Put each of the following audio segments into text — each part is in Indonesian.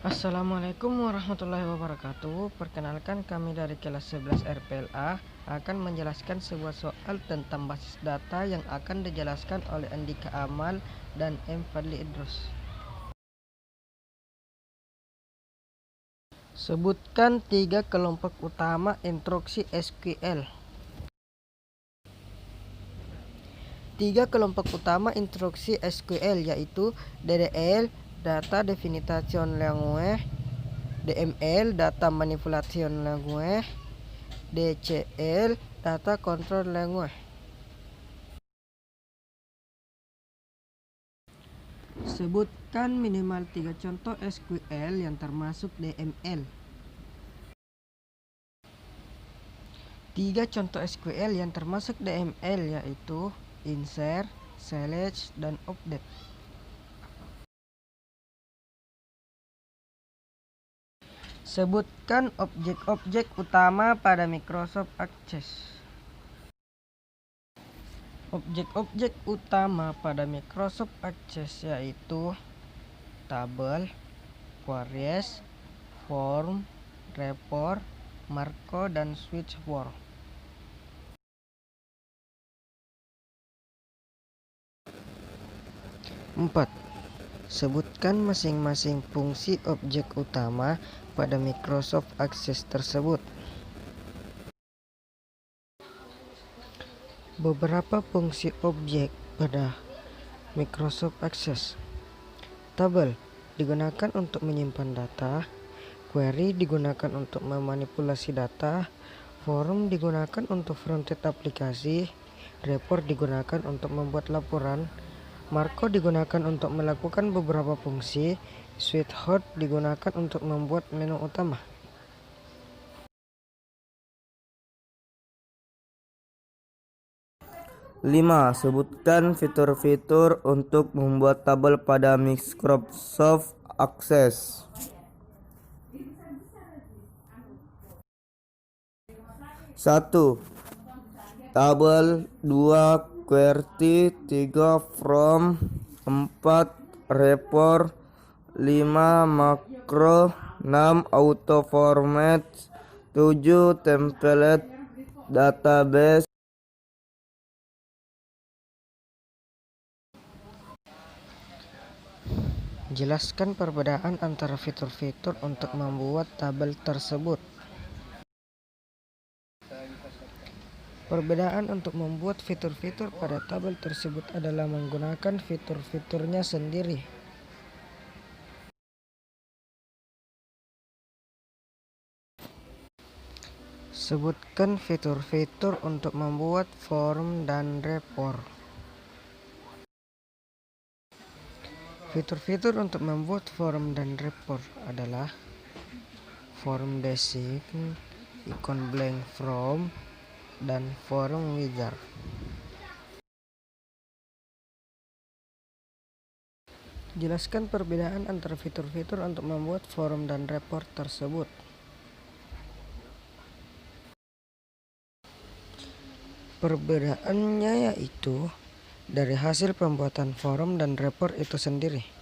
Assalamualaikum warahmatullahi wabarakatuh. Perkenalkan, kami dari kelas 11 RPLA akan menjelaskan sebuah soal tentang basis data yang akan dijelaskan oleh Andika Amal dan M. Fadli Idrus. Sebutkan 3 kelompok utama instruksi SQL. 3 kelompok utama instruksi SQL yaitu DDL, Data Definition Language, DML, Data Manipulation Language, DCL, Data Control Language. Sebutkan minimal 3 contoh SQL yang termasuk DML. 3 contoh SQL yang termasuk DML yaitu insert, select, dan update. Sebutkan objek-objek utama pada Microsoft Access. Objek-objek utama pada Microsoft Access yaitu tabel, queries, form, report, Marco, dan switchboard. Empat. Sebutkan masing-masing fungsi objek utama pada Microsoft Access tersebut. Beberapa fungsi objek pada Microsoft Access. Tabel digunakan untuk menyimpan data, query digunakan untuk memanipulasi data, form digunakan untuk frontend aplikasi, report digunakan untuk membuat laporan, Marco digunakan untuk melakukan beberapa fungsi, switchboard digunakan untuk membuat menu utama. Lima. Sebutkan fitur-fitur untuk membuat tabel pada Microsoft Access. 1. Tabel. 2. Query. 3. From. 4. Report. 5. Makro. 6. Auto format. 7. Template database. Jelaskan perbedaan antara fitur-fitur untuk membuat tabel tersebut. Perbedaan untuk membuat fitur-fitur pada tabel tersebut adalah menggunakan fitur-fiturnya sendiri. Sebutkan fitur-fitur untuk membuat form dan report. Fitur-fitur untuk membuat form dan report adalah form design, icon blank form, dan form wizard. Jelaskan perbedaan antara fitur-fitur untuk membuat form dan report tersebut. Perbedaannya yaitu dari hasil pembuatan form dan report itu sendiri.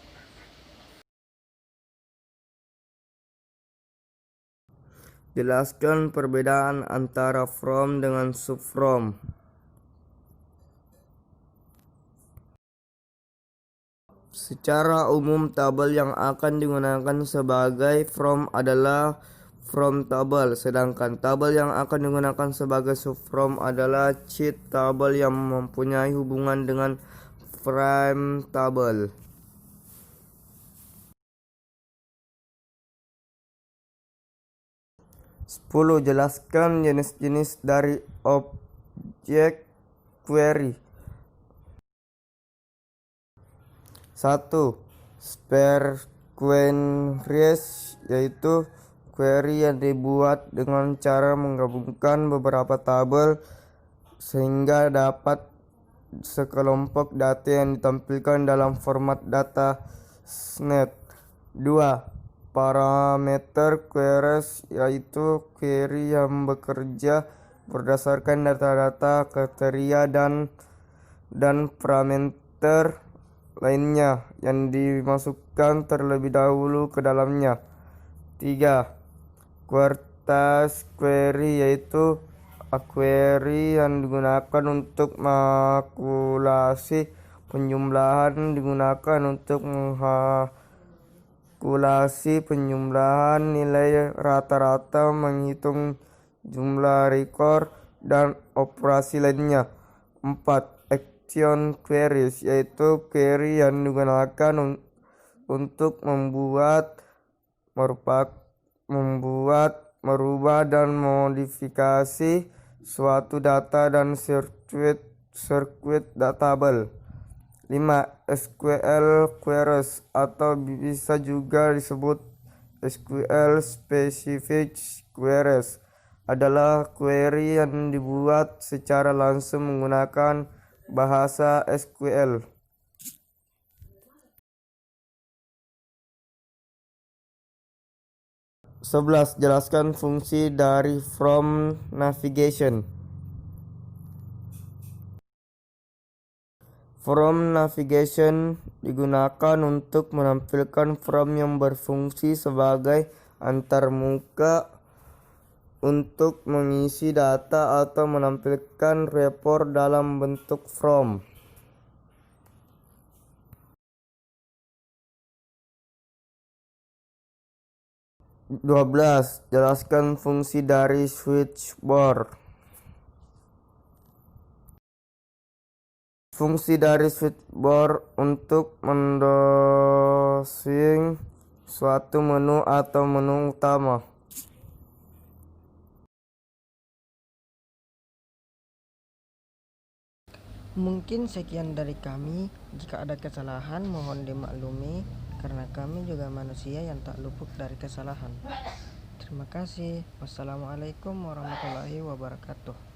Jelaskan perbedaan antara from dengan subform. Secara umum, tabel yang akan digunakan sebagai from adalah from tabel, sedangkan tabel yang akan digunakan sebagai subform adalah sheet tabel yang mempunyai hubungan dengan frame tabel. 10. Jelaskan jenis-jenis dari objek query. 1. Spare queries, yaitu query yang dibuat dengan cara menggabungkan beberapa tabel sehingga dapat sekelompok data yang ditampilkan dalam format data SNET. 2. Parameter queries, yaitu query yang bekerja berdasarkan data-data kriteria dan parameter lainnya yang dimasukkan terlebih dahulu ke dalamnya. 3. Kuartas query yaitu query yang digunakan untuk mengakumulasi penjumlahan, digunakan untuk mengakumulasi penjumlahan nilai rata-rata, menghitung jumlah rekor, dan operasi lainnya. 4. Action queries yaitu query yang digunakan untuk membuat, merubah dan modifikasi suatu data dan sirkuit table. 5. SQL queries atau bisa juga disebut SQL specific queries adalah query yang dibuat secara langsung menggunakan bahasa SQL. 11. Jelaskan fungsi dari from navigation. From navigation digunakan untuk menampilkan from yang berfungsi sebagai antarmuka untuk mengisi data atau menampilkan report dalam bentuk from. 12. Jelaskan fungsi dari switchboard. Fungsi dari switchboard untuk mendosing suatu menu atau menu utama. Mungkin sekian dari kami. Jika ada kesalahan mohon dimaklumi, karena kami juga manusia yang tak luput dari kesalahan. Terima kasih. Wassalamualaikum warahmatullahi wabarakatuh.